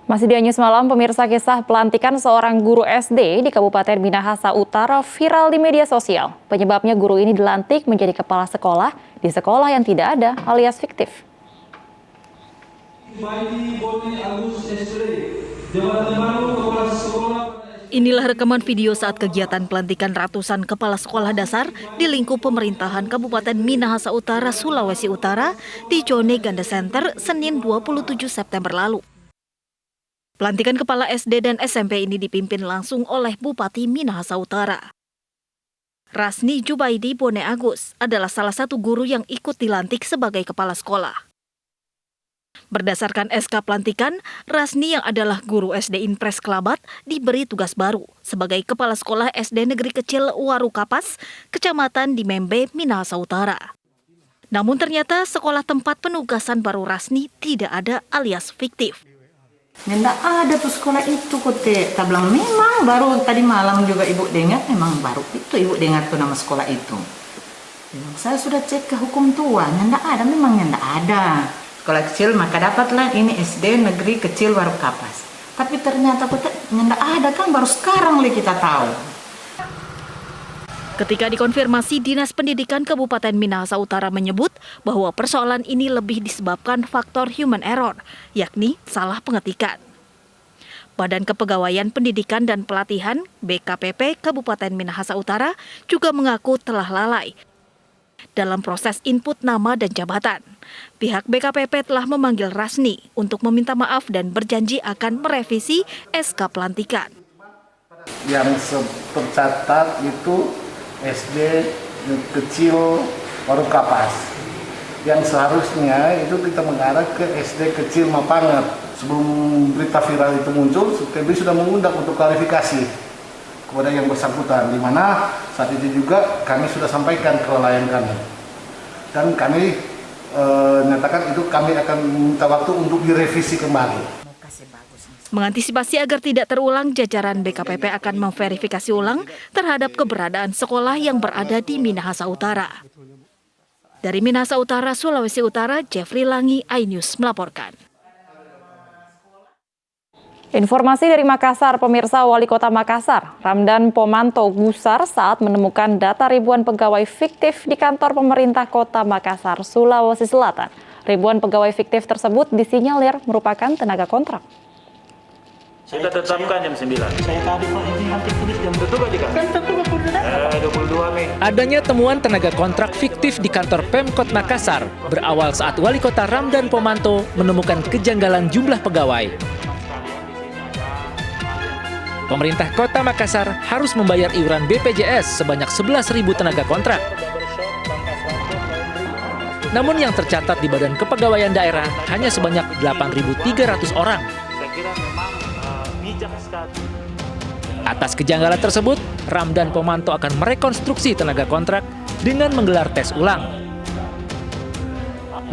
Masih di News Malam, pemirsa, kisah pelantikan seorang guru SD di Kabupaten Minahasa Utara viral di media sosial. Penyebabnya guru ini dilantik menjadi kepala sekolah di sekolah yang tidak ada alias fiktif. Inilah rekaman video saat kegiatan pelantikan ratusan kepala sekolah dasar di lingkup pemerintahan Kabupaten Minahasa Utara, Sulawesi Utara di Jone Ganda Center, Senin 27 September lalu. Pelantikan kepala SD dan SMP ini dipimpin langsung oleh Bupati Minahasa Utara. Rasni Jubaidi Bone Agus adalah salah satu guru yang ikut dilantik sebagai kepala sekolah. Berdasarkan SK pelantikan, Rasni yang adalah guru SD Impres Kelabat diberi tugas baru sebagai kepala sekolah SD Negeri Kecil Waru Kapas, Kecamatan di Membe, Minahasa Utara. Namun ternyata sekolah tempat penugasan baru Rasni tidak ada alias fiktif. Nggak ada tuh sekolah itu kote. Tak bilang memang baru tadi malam juga ibu dengar memang baru itu ibu dengar tuh nama sekolah itu. Saya sudah cek ke hukum tua, nggak ada, memangnya nggak ada. Sekolah kecil maka dapatlah ini SD Negeri Kecil Waru Kapas. Tapi ternyata kote nggak ada kan baru sekarang kita tahu. Ketika dikonfirmasi, Dinas Pendidikan Kabupaten Minahasa Utara menyebut bahwa persoalan ini lebih disebabkan faktor human error, yakni salah pengetikan. Badan Kepegawaian Pendidikan dan Pelatihan BKPP Kabupaten Minahasa Utara juga mengaku telah lalai dalam proses input nama dan jabatan. Pihak BKPP telah memanggil Rasni untuk meminta maaf dan berjanji akan merevisi SK pelantikan. Yang tercatat itu SD Kecil Waru Kapas, yang seharusnya itu kita mengarah ke SD Kecil Mapanget. Sebelum berita viral itu muncul, TB sudah mengundang untuk klarifikasi kepada yang bersangkutan, di mana saat itu juga kami sudah sampaikan kelalaian kami, dan kami nyatakan itu kami akan minta waktu untuk direvisi kembali. Mengantisipasi agar tidak terulang, jajaran BKPP akan memverifikasi ulang terhadap keberadaan sekolah yang berada di Minahasa Utara. Dari Minahasa Utara, Sulawesi Utara, Jeffrey Langi, iNews melaporkan. Informasi dari Makassar, pemirsa, Wali Kota Makassar, Ramdan Pomanto gusar saat menemukan data ribuan pegawai fiktif di kantor pemerintah Kota Makassar, Sulawesi Selatan. Ribuan pegawai fiktif tersebut disinyalir merupakan tenaga kontrak. Kita tetapkan jam 9. Saya tadi Pak ini nanti tulis jam Betul aja kan? 22 Mei. Adanya temuan tenaga kontrak fiktif di kantor Pemkot Makassar berawal saat Wali Kota Ramdan Pomanto menemukan kejanggalan jumlah pegawai. Pemerintah Kota Makassar harus membayar iuran BPJS sebanyak 11.000 tenaga kontrak. Namun yang tercatat di Badan Kepegawaian Daerah hanya sebanyak 8.300 orang. Atas kejanggalan tersebut, Ramdan Pomanto akan merekonstruksi tenaga kontrak dengan menggelar tes ulang.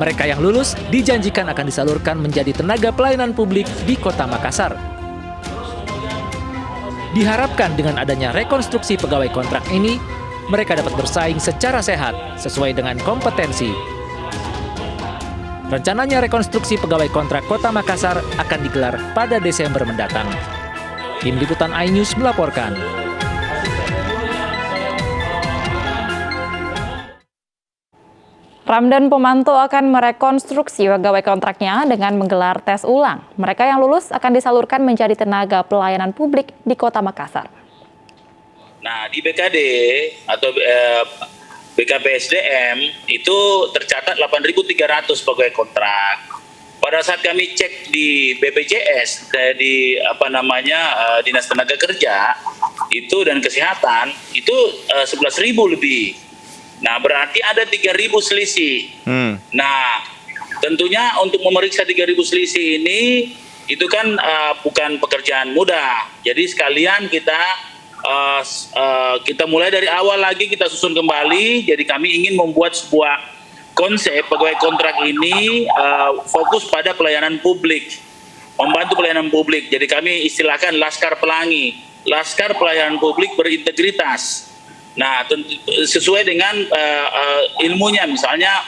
Mereka yang lulus dijanjikan akan disalurkan menjadi tenaga pelayanan publik di Kota Makassar. Diharapkan dengan adanya rekonstruksi pegawai kontrak ini, mereka dapat bersaing secara sehat sesuai dengan kompetensi. Rencananya rekonstruksi pegawai kontrak Kota Makassar akan digelar pada Desember mendatang. Tim Liputan iNews melaporkan. Ramdan Pomanto akan merekonstruksi pegawai kontraknya dengan menggelar tes ulang. Mereka yang lulus akan disalurkan menjadi tenaga pelayanan publik di Kota Makassar. Nah, di BKD atau BKPSDM itu tercatat 8.300 pegawai kontrak. Pada saat kami cek di BPJS, di Dinas Tenaga Kerja itu dan Kesehatan itu 11.000 lebih. Nah, berarti ada 3.000 selisih. Nah, tentunya untuk memeriksa 3.000 selisih ini itu kan bukan pekerjaan mudah. Jadi sekalian kita mulai dari awal lagi, kita susun kembali. Jadi kami ingin membuat sebuah konsep pegawai kontrak ini fokus pada pelayanan publik, membantu pelayanan publik. Jadi kami istilahkan Laskar Pelangi, Laskar Pelayanan Publik Berintegritas. Nah, sesuai dengan ilmunya, misalnya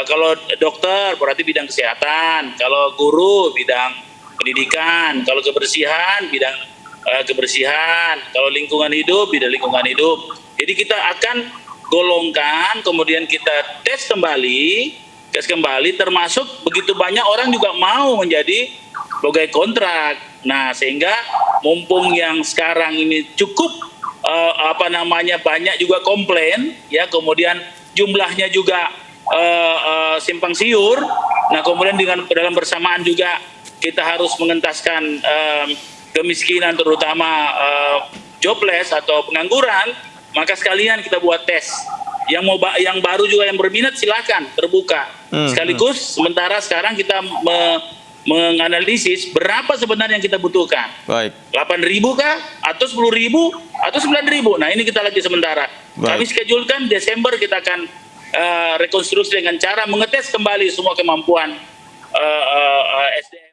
kalau dokter berarti bidang kesehatan, kalau guru bidang pendidikan, kalau kebersihan bidang kebersihan, kalau lingkungan hidup bidang lingkungan hidup. Jadi kita akan golongkan, kemudian kita tes kembali, termasuk begitu banyak orang juga mau menjadi pegawai kontrak. Nah, sehingga mumpung yang sekarang ini cukup banyak juga komplain, ya, kemudian jumlahnya juga simpang siur. Nah, kemudian dalam bersamaan juga kita harus mengentaskan kemiskinan, terutama jobless atau pengangguran. Maka sekalian kita buat tes. Yang baru juga yang berminat silakan terbuka. Sekaligus sementara sekarang kita menganalisis berapa sebenarnya yang kita butuhkan. Baik. 8.000 kah? Atau 10.000? Atau 9.000? Nah, ini kita lagi sementara. Baik. Kami schedulekan Desember kita akan rekonstruksi dengan cara mengetes kembali semua kemampuan SDM.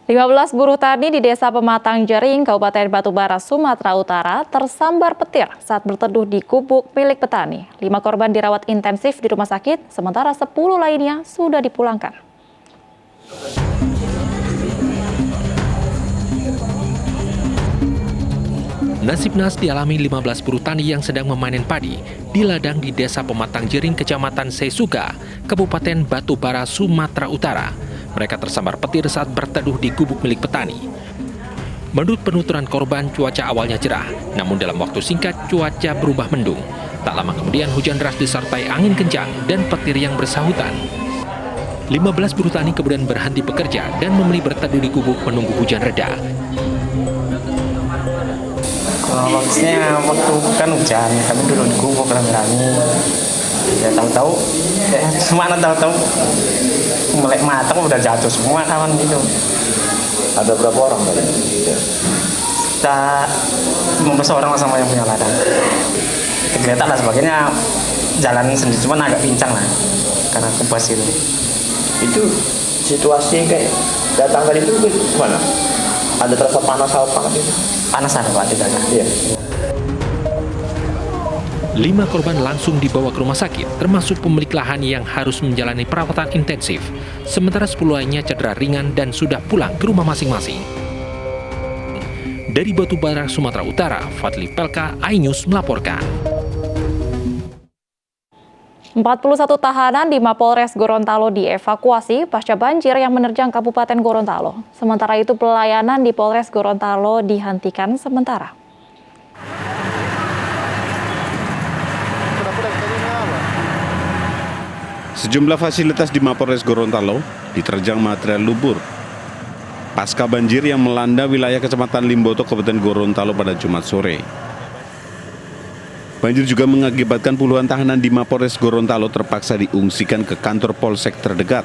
15 buruh tani di Desa Pematang Jering, Kabupaten Batubara, Sumatera Utara tersambar petir saat berteduh di gubuk milik petani. 5 korban dirawat intensif di rumah sakit, sementara 10 lainnya sudah dipulangkan. Nasib naas dialami 15 buruh tani yang sedang memanen padi di ladang di Desa Pematang Jering, Kecamatan Sesuga, Kabupaten Batubara, Sumatera Utara. Mereka tersambar petir saat berteduh di gubuk milik petani. Menurut penuturan korban, cuaca awalnya cerah, namun dalam waktu singkat cuaca berubah mendung. Tak lama kemudian hujan deras disertai angin kencang dan petir yang bersahutan. 15 buruh tani kemudian berhenti bekerja dan memilih berteduh di gubuk menunggu hujan reda. Bagusnya waktu kan hujan, kami dulu di gubuk rame-rame. Ya tahu-tahu, mana tahu-tahu melek matang udah jatuh semua kawan gitu. Ada berapa orang tadi? Kita 15 orang sama yang punya ladang. Tergeletak lah sebagainya, jalan sendiri cuman agak pincang lah karena kubas itu. Itu situasi kayak datang tadi itu gimana? Ada terasa panas apa itu? Panas ada Pak tidak ada. Iya. 5 korban langsung dibawa ke rumah sakit, termasuk pemilik lahan yang harus menjalani perawatan intensif. Sementara 10 lainnya cedera ringan dan sudah pulang ke rumah masing-masing. Dari Batubara, Sumatera Utara, Fadli Pelka, iNews melaporkan. 41 tahanan di Mapolres Gorontalo dievakuasi pasca banjir yang menerjang Kabupaten Gorontalo. Sementara itu pelayanan di Polres Gorontalo dihentikan sementara. Sejumlah fasilitas di Mapolres Gorontalo diterjang material lumpur pasca banjir yang melanda wilayah Kecamatan Limboto, Kabupaten Gorontalo pada Jumat sore. Banjir juga mengakibatkan puluhan tahanan di Mapolres Gorontalo terpaksa diungsikan ke kantor Polsek terdekat.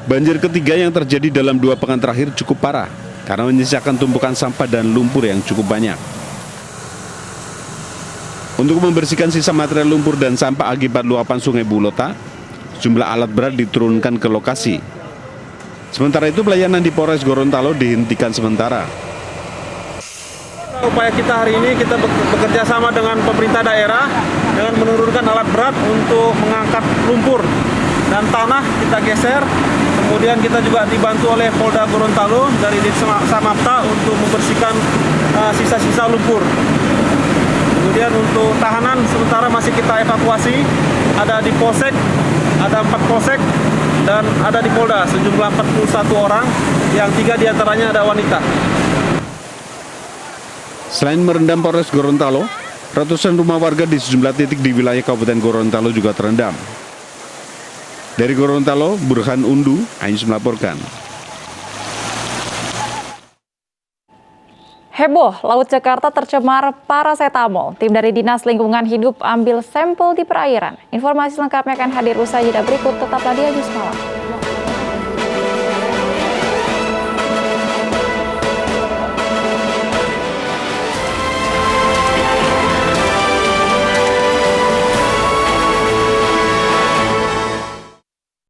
Banjir ketiga yang terjadi dalam 2 pekan terakhir cukup parah karena menyisakan tumpukan sampah dan lumpur yang cukup banyak. Untuk membersihkan sisa material lumpur dan sampah akibat luapan Sungai Bulota, sejumlah alat berat diturunkan ke lokasi. Sementara itu pelayanan di Polres Gorontalo dihentikan sementara. Upaya kita hari ini kita bekerja sama dengan pemerintah daerah dengan menurunkan alat berat untuk mengangkat lumpur dan tanah kita geser. Kemudian kita juga dibantu oleh Polda Gorontalo dari Samapta untuk membersihkan sisa-sisa lumpur. Kemudian untuk tahanan sementara masih kita evakuasi, ada di Polsek, ada 4 Polsek, dan ada di Polda sejumlah 41 orang, yang 3 diantaranya ada wanita. Selain merendam Polres Gorontalo, ratusan rumah warga di sejumlah titik di wilayah Kabupaten Gorontalo juga terendam. Dari Gorontalo, Burhan Undu, iNews melaporkan. Heboh, Laut Jakarta tercemar parasetamol. Tim dari Dinas Lingkungan Hidup ambil sampel di perairan. Informasi lengkapnya akan hadir usai jeda berikut. Tetaplah di iNews Malam.